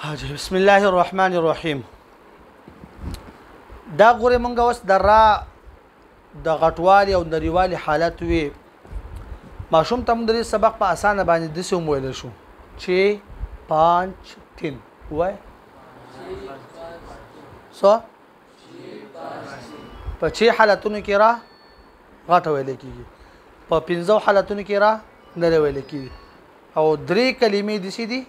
حاجه بسم الله الرحمن الرحیم. دا غوري مونږ اوس د را د غټوالي او نریوالي حالت وي ماشوم ته موږ د سبق په اسانه باندې د سوم ویل شو چې 5 3 وای سو په چی حالتونو کې را غټ ویل کیږي په 15 حالتونو کې را نری ویل کیږي او درې کلمې د سې دي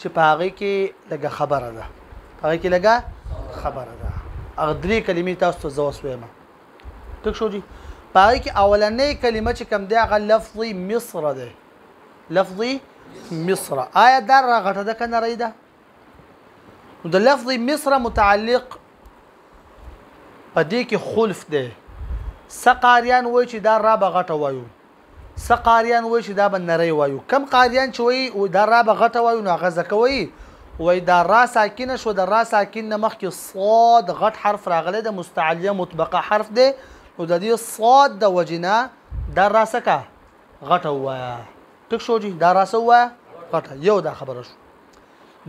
چې په هغه کې لګه خبره ده هغه کې لګه خبره ده هغه درې کلمې تاسو ته زوس وایم تک شو جی په هغه کې اولنۍ کلمه چې کوم دی هغه لفظي مصر ده لفظي مصر آیا دا راغټه ده کنه ریده نو د لفظي مصر متعلق په دې کې خلف ده سقاریان وای چې دا را بغټه وایو سقاریان وای چې دا بنری وایو کم قاریان چې وای دا را بغټه وایو نو غزه کوي وای دا را ساکنه شو د را ساکن مخ کې صاد غټ حرف راغله د مستعلیه مطبقه حرف ده او د دې صاد د وجنا دا را سکه غټه وای تک شو جی دا را سو غټه یو دا خبره شو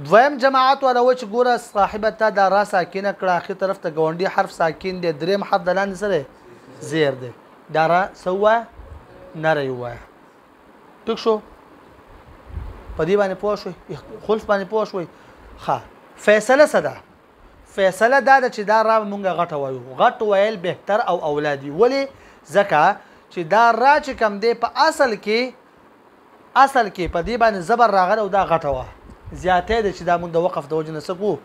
دویم جماعت ولا و چې ګوره صاحبه ته دا را ساکنه کړه اخر طرف ته ګونډي حرف ساکن دی دریم حرف د لاندې سره زیر دی دا را سو نری وای تک شو په دې باندې پوه شوي خلف باندې پوه شوي ښه فیصله صدا فیصله دا چې دا را مونږه غټه وایو غټ ویل بهتر او اولادي ولی ځکه چې دا را چې کم دی په اصل کې په دې باندې زبر راغله او دا غټه وه زیاتې ده چې دا مونږ د وقف د وجنه سکو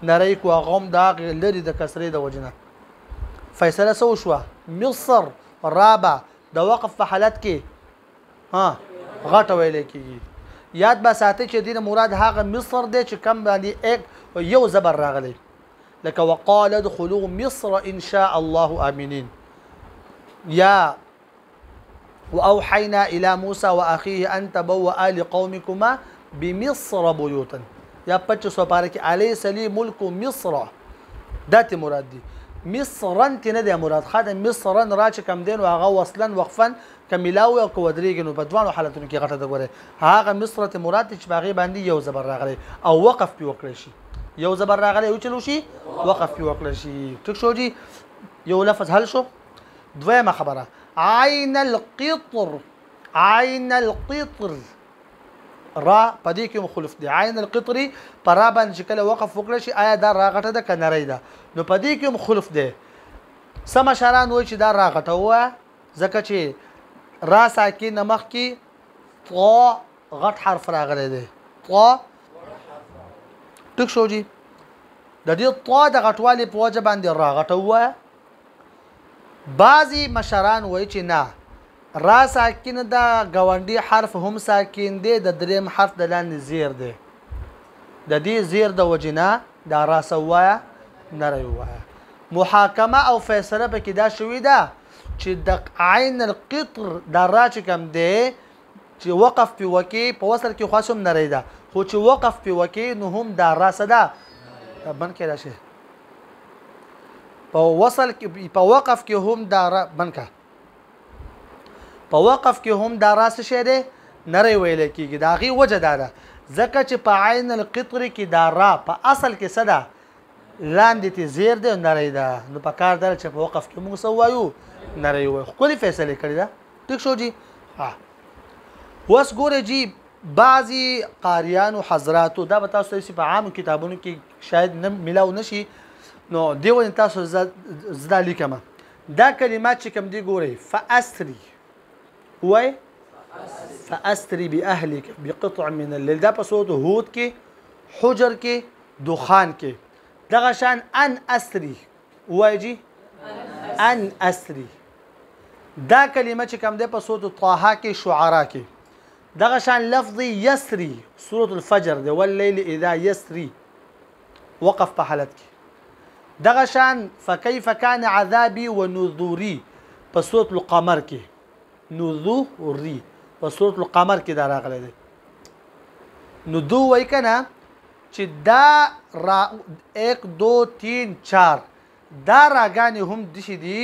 نری کو غوم دا لري د کسرې د وجنه فیصله سو شو مصر رابع د وقف په حالت کې ها غټه ویل کېږي یاد به ساتي چې دینه مراد هغه مصر دی چې کم باندې یو زبر راغلی لکه وقال ادخلوا مصر ان شاء الله امنين يا واوحينا الى موسى واخيه ان تبوأ لقومكما بمصر بيوتا یا 25 پاره کې علی سلی ملک مصر دات مراد دی مصرن ته نه دی مراد خاطر مصرن را چې کم دین او هغه وصلا وقفا کملاوي او کودريګنو په دوانو حالتونو کې غټه ده ګوره هغه مصر ته مراد چې باغی باندې یو زبر راغلی او وقف پی وکړي شي یو زبر راغلی او چلو شي وقف پی وکړي شي ټیک شو جی یو لفظ حل شو دویمه خبره عین القطر را پدې کې مخالف دي عین القطري پرا باندې شکل وقف وکړي شي آیا دا راغټه ده کنه ریده نو پدې کې مخالف دي سم اشاران وای چې دا راغټه و ځکه چې را ساکن مخ کې طا غټ حرف راغلی دی طا ټیک شو جی د دې طا د غټوالي په وجه باندې راغټه و بعضی مشران وای چې نه را ساکن دا گوانډي حرف هم ساکن دی د دریم حرف د لاندې زیر دی د دې زیر د وجنا دا را سوایا نری وایا محاکمه او فیصله پکې دا شوې ده چې د عین القطر دا را چې کم دی چې وقف په وکی په وصل کې خاصم نری ده خو چې وقف په وکی نو هم دا را صدا بن کې راشه په وصل کې په وقف کې هم دا بنکا په وقف کې هم دا راس شه ده نری ویل کېږي دا غي وجه ده ځکه چې په عین القطر کې دا را په اصل کې صدا لاندې ته زیر ده نری ده نو په کار ده چې په وقف کې موږ سوایو نری وي خو کلی فیصله کړی ده ټیک شو جی ها وس ګوره جی بعضی قاریان او حضرات دا به تاسو په عام کتابونو کې شاید نه ملاو نشي نو دیو تاسو زدا لیکم دا کلمات چې کوم دی ګوره فاسری وای فاسری باهلک بقطع من الليل دا په صوت هود کې حجر کې دخان کې دغه شان ان اسری وای جی ان اسری دا کلمه چې کوم دی په صوت طه کې شعرا کې دغه شان لفظي يسري سوره الفجر دی والليل اذا يسري وقف په حالت کې دغه شان فكيف كان عذابي ونذوري په صوت القمر کې نذوري په صوت القمر کې دا راغلی دی نو دو وای کنه چې دا را 1 2 3 4 دا راګانی هم د شي دي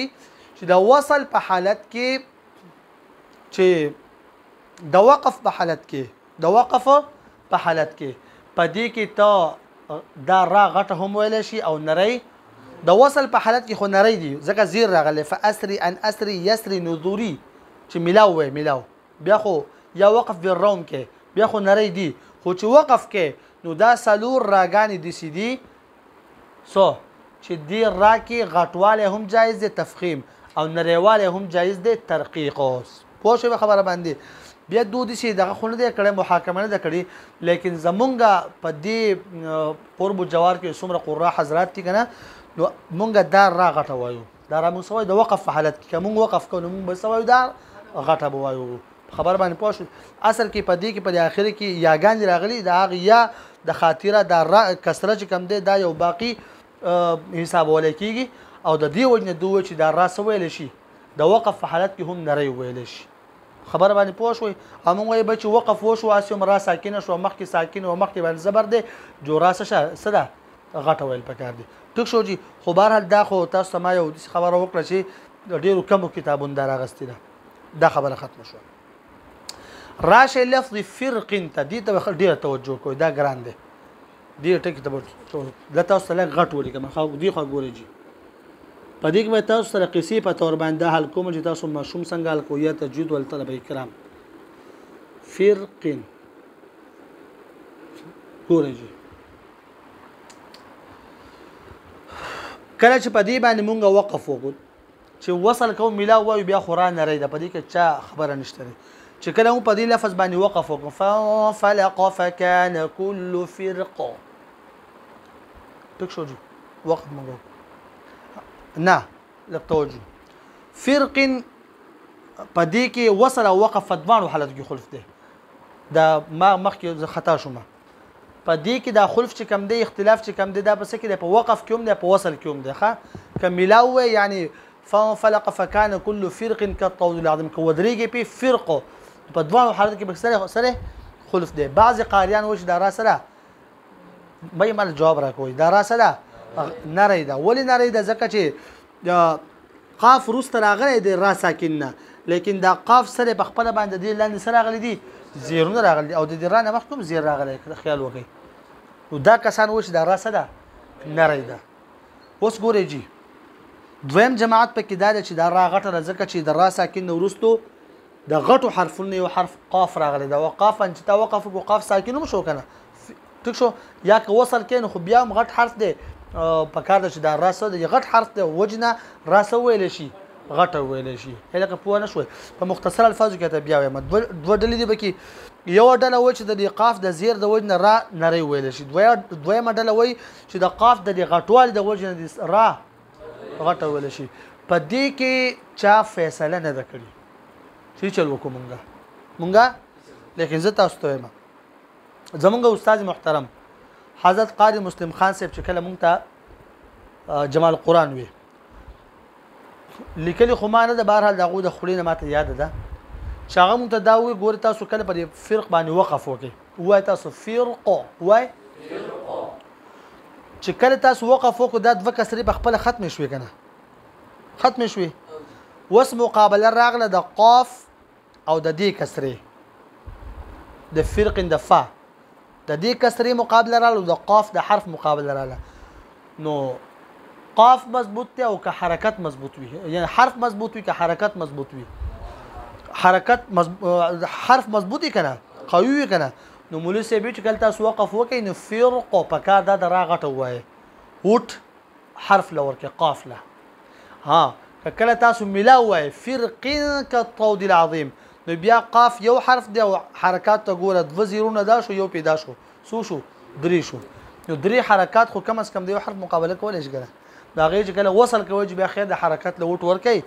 چې د وصل په حالت کې چې د وقف په حالت کې په دې کې ته دا را غټه هم ویل شي او نری د وصل په حالت کې خو نری دي ځکه زیر راغلی فاسري ان اسري يسري نذوري چې ملاو وي ملاو بیا خو یا وقف بالروم کې بیا خو نری دي خو چې وقف کې نو دا سلور راګانی دي سي دي سو چې دی را کې غټواله هم جایز دي تفخیم او نریواله هم جایز دي ترقیق اوس پوه شو خبره باندې بیا دودي شي دغه خونه د کړه محاکمه نه کړي لیکن زمونږه په دې قرب جوار کې څومره قرا حضرات دي کنه نو مونږه دار را غټه وایو دا را مونږ سوي د وقف په حالت کې مونږ وقف کوو مونږ به سوي دا غټه وایو خبر باندې پوه شو اصل کې په دې کې په اخر کې یاګان راغلي دا یا د خاطره دا کسره چې کم دی دا یو باقی حساب ولې کیږي او د دې وجنه دوه چې دا را سوي شي د وقف په حالت کې هم نری ویل شي خبر باندې پوه شوي همون وای بچ وقف وشو اسیم را ساکن شو مخ کې ساکن او مخ کې باندې زبر دی جوراسه صدا غټه ویل پکار دي ټیک شو جی خو بهر دا خو تاسو ما یو خبره وکړه چې ډیرو کم کتابونه دراغستې ده دا خبره ختم شو راشه لفظ فرق تدید ډیره توجه کوی دا ګران دی دې ټکی ته دا تاسو له غټ ولیکم خو دی خو ګوري جی په دې کې تاسو سره قصې په تور باندې حل کوم چې تاسو مشوم څنګه حل کوی تجوید ول طلبه کرام فرق ګوري جی کله چې په دې باندې مونږ وقف وکړو چې وصل کوم ملا وای بیا قران نری ده په دې کې چا خبره نشته چې کله مو په دې لفظ باندې وقف وکړو فلق فكان كل فرق تک شو جی وقت مونږ نه لتوجه فرق په دې کې وصل او وقف فدوان حالت کې خلف ده دا ما مخکې خطا شوم په دې کې دا خلف چې کم دی اختلاف چې کم دی دا پس کې په وقف کې هم دی په وصل کې هم دی ښه کملاوه یعنی فلق فكان كل فرق كالطود العظيم كودريږي په فرق په دوه حالت کې سره خلف دی بعض قاریان وش دا را سره مې مال جواب را کوي دا را سره نری دا ولی نری دا ځکه چې قاف روس راغلی دی را ساکن نه لیکن دا قاف سره په خپل باندې دی لاندې سره راغلی دی زیرونه راغلی او د دې رانه مخکوم زیر راغلی خیال وکړئ نو دا کسان وش دا را سره نری دا اوس ګورئ جی دویم جماعت په کې دا چې دا را غټه ځکه چې د را ساکن نو ورستو د غټو حرفونه یو حرف قاف راغلی دا وقاف ان چې تا وقف او قاف ساکن هم شو کنه ټیک شو یا که وصل کین خو بیا هم غټ حرف دی په کار د چې دا راسه د غټ حرف دی وجنه راسه ویل شي غټه ویل شي هلکه پوه نه شوي په مختصر الفاظو کې ته بیا وایم دوه ډلې دی بکی یو ډله و چې د قاف د زیر د وجنه را نری ویل شي دویمه ډله وای چې د قاف د غټوال د وجنه را غټه ویل شي په دې کې چا فیصله نه وکړي چې چل وکړو مونږه لیکن زه تاسو ته وایم زمونږ استاد محترم حضرت قاری مسلم خان صاحب چې کله مونږ ته جمال قرآن وی لیکلی خو ما نه د بهرحال دغه د خولینه ماته یاد ده چې هغه مونږ ته دا وی ګور تاسو کله په فرق باندې وقف وکړي وای تاسو فرق وای چې کله تاسو وقف وکړو دا دوه کسرې په خپل ختم شوي کنه ختم شوي وس مقابله راغله د قاف او د دې کسرې د فرق د فا د دې کسرې مقابله راغله د قاف د حرف مقابله راغله نو قاف مضبوط دی او که حرکت مضبوط وي یعنی حرف مضبوط وي که حرکت مضبوط وي حرف مضبوطی کنه قوي وي کنه نو مولوی صاحب چې کله تاسو وقف وکئ نو فرق په کار دا د را غټه وایي وټ حرف لور کې قاف له ها کله تاسو ملا وایي فرق كالطود العظيم نو بیا قاف یو حرف دی او حرکات ته ګوره دوه زیرونه دا شو یو پیدا شو شو درې شو نو درې حرکات خو کم از کم دی یو حرف مقابله کولای شي کنه دا غي چې کله وصل کوي چې بیا خیر د حرکت له وټ ور کوي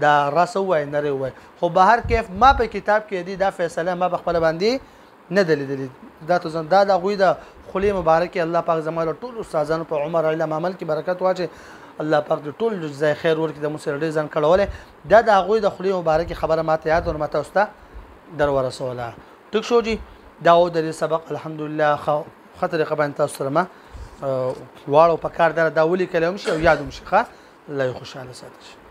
دا راسو وای نه وای خو بهر کیف ما په کتاب کې دی دا فیصله ما بخپل باندې نه دلیدل دا ته زنده دا غوي د خلی مبارک الله پاک زموږ ټول استادانو په عمر علم عمل کې برکت واچي الله پاک دې ټول جزای خیر ورکړي د مسر ډیزاین کړهوله دا غوي د خلی مبارک خبره ماته یاد او ماته اوسه در ورسوله ټک شو جی دا د سبق الحمدلله خطر قبان تاسو سره ما واړو په کار دا ولي کلم شي او یادوم شي ښه الله خوشاله ساتي